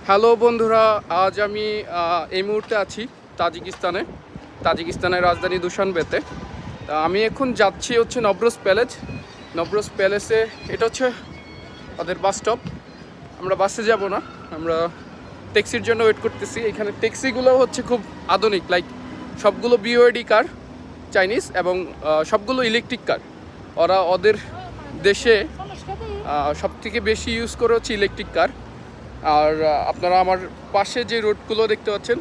Hello বন্ধুরা, আজ আমি এই মুহূর্তে আছি তাজিকিস্তানের রাজধানী দুশানবেতে। আমি এখন যাচ্ছি হচ্ছে নবরোজ প্যালেসে। এটা হচ্ছে ওদের বাস স্টপ। আমরা বাসে যাব না, আমরা ট্যাক্সির জন্য ওয়েট করতেছি। এখানে ট্যাক্সিগুলো হচ্ছে খুব আধুনিক, লাইক সবগুলো বিওআইডি কার চাইনিজ এবং সবগুলো ইলেকট্রিক কার। ওদের দেশে সবথেকে বেশি ইউজ করে হচ্ছে ইলেকট্রিক কার। আর আপনারা আমার পাশে যে রোডগুলো দেখতে পাচ্ছেন,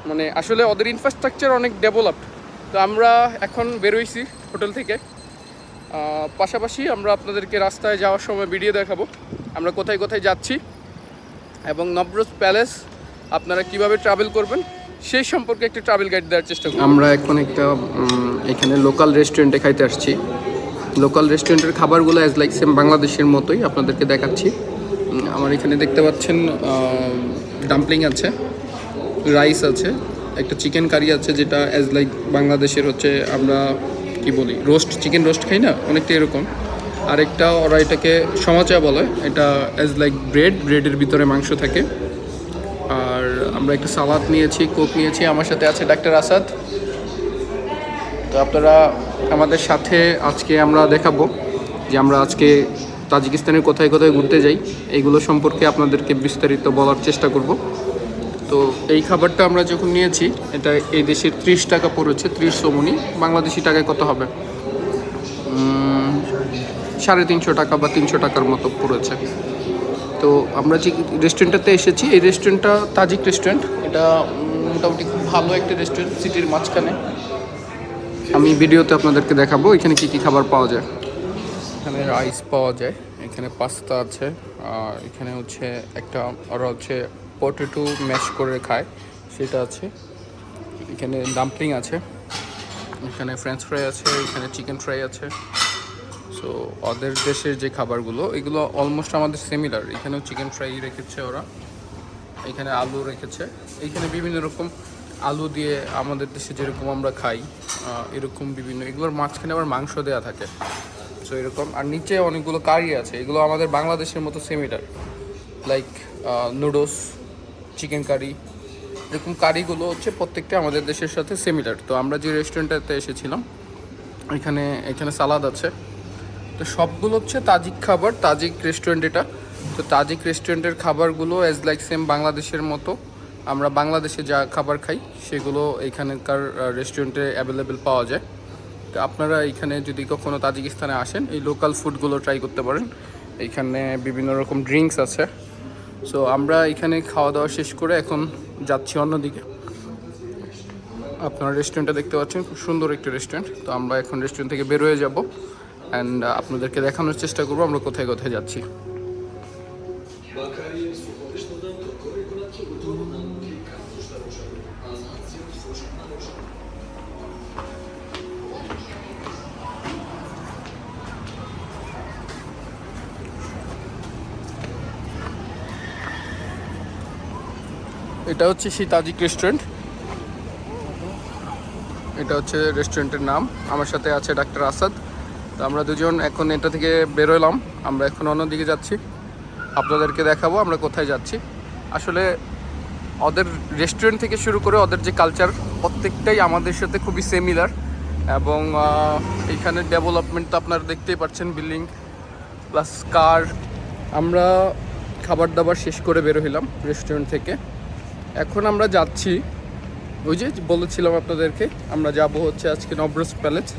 মানে আসলে ওদের ইনফ্রাস্ট্রাকচার অনেক ডেভেলপড। তো আমরা এখন বেরোইছি হোটেল থেকে। পাশাপাশি আমরা আপনাদেরকে রাস্তায় যাওয়ার সময় ভিডিও দেখাবো আমরা কোথায় কোথায় যাচ্ছি এবং নবরোজ প্যালেস আপনারা কিভাবে ট্রাভেল করবেন সেই সম্পর্কে একটা ট্রাভেল গাইড দেওয়ার চেষ্টা করি। আমরা এখন একটা এখানে লোকাল রেস্টুরেন্টে খাইতে আসছি। লোকাল রেস্টুরেন্টের খাবারগুলো অ্যাজ লাইক সেম বাংলাদেশের মতোই আপনাদেরকে দেখাচ্ছি। আমার এখানে দেখতে পাচ্ছেন ডাম্পলিং আছে, রাইস আছে, একটা চিকেন কারি আছে, যেটা অ্যাজ লাইক বাংলাদেশের হচ্ছে আমরা কি বলি চিকেন রোস্ট খাই না, অনেকটা এরকম। আরেকটা ওরা এটাকে সমাচা বলে, এটা অ্যাজ লাইক ব্রেডের ভিতরে মাংস থাকে। আর আমরা একটা সালাদ নিয়েছি, কোক নিয়েছি। আমার সাথে আছে ডাক্তার আসাদ। তো আপনারা আমাদের সাথে আজকে আমরা দেখাবো যে আমরা আজকে তাজিকিস্তানের কোথায় কোথায় ঘুরতে যাই, এইগুলো সম্পর্কে আপনাদেরকে বিস্তারিত বলার চেষ্টা করব। তো এই খাবারটা আমরা যখন নিয়েছি, এটা এই দেশের 30 টাকা পড়েছে, 30 সোমনি। বাংলাদেশি টাকায় কত হবে? 350 টাকা বা 300 টাকার মতো পড়েছে। তো আমরা যে রেস্টুরেন্টটাতে এসেছি, এই রেস্টুরেন্টটা তাজিক রেস্টুরেন্ট। এটা মোটামুটি খুব ভালো একটা রেস্টুরেন্ট, সিটির মাঝখানে। আমি ভিডিওতে আপনাদেরকে দেখাবো এখানে কী কী খাবার পাওয়া যায়। এখানে রাইস পাওয়া যায়, এখানে পাস্তা আছে, আর এখানে হচ্ছে একটা ওরা হচ্ছে পটেটো ম্যাশ করে খায়, সেটা আছে। এখানে ডাম্পলিং আছে, এখানে ফ্রেঞ্চ ফ্রাই আছে, এখানে চিকেন ফ্রাই আছে। সো ওদের দেশের যে খাবারগুলো, এগুলো অলমোস্ট আমাদের সিমিলার। এখানেও চিকেন ফ্রাই রেখেছে ওরা, এখানে আলু রেখেছে, এইখানে বিভিন্ন রকম আলু দিয়ে আমাদের দেশে যেরকম আমরা খাই এরকম বিভিন্ন, এগুলোর মাঝখানে আবার মাংস দেওয়া থাকে। সো এরকম, আর নিচে অনেকগুলো কারি আছে, এগুলো আমাদের বাংলাদেশের মতো similar, like noodles, chicken curry, এরকম কারিগুলো হচ্ছে প্রত্যেকটা আমাদের দেশের সাথে সিমিলার। তো আমরা যে রেস্টুরেন্টটাতে এসেছিলাম, এখানে সালাদ আছে। তো সবগুলো হচ্ছে তাজিক খাবার, তাজিক রেস্টুরেন্ট এটা। তো তাজিক রেস্টুরেন্টের খাবারগুলো অ্যাজ লাইক সেম বাংলাদেশের মতো। আমরা বাংলাদেশে যা খাবার খাই সেগুলো এখানকার রেস্টুরেন্টে অ্যাভেলেবেল পাওয়া যায়। তো আপনারা এখানে যদি কখনো তাজিকিস্তানে আসেন, এই লোকাল ফুডগুলো ট্রাই করতে পারেন। এখানে বিভিন্ন রকম ড্রিঙ্কস আছে। সো আমরা এখানে খাওয়া দাওয়া শেষ করে এখন যাচ্ছি অন্যদিকে। আপনারা রেস্টুরেন্টটা দেখতে পাচ্ছেন, খুব সুন্দর একটা রেস্টুরেন্ট। তো আমরা এখন রেস্টুরেন্ট থেকে বের হয়ে যাব অ্যান্ড আপনাদেরকে দেখানোর চেষ্টা করবো আমরা কোথায় কোথায় যাচ্ছি। এটা হচ্ছে সেই তাজিক রেস্টুরেন্ট, এটা হচ্ছে রেস্টুরেন্টের নাম। আমার সাথে আছে ডাক্তার আসাদ। তো আমরা দুজন এখন এটা থেকে বেরোলাম, আমরা এখন অন্যদিকে যাচ্ছি। আপনাদেরকে দেখাবো আমরা কোথায় যাচ্ছি। আসলে ওদের রেস্টুরেন্ট থেকে শুরু করে ওদের যে কালচার, প্রত্যেকটাই আমাদের সাথে খুবই সিমিলার। এবং এইখানে ডেভেলপমেন্ট তো আপনারা দেখতেই পাচ্ছেন, বিল্ডিং প্লাস কার। আমরা খাবার দাবার শেষ করে বের হইলাম রেস্টুরেন্ট থেকে। এখন আমরা যাচ্ছি, ওই যে বলেছিলাম আপনাদেরকে, আমরা যাব হচ্ছে আজকে নবরোজ প্যালেস।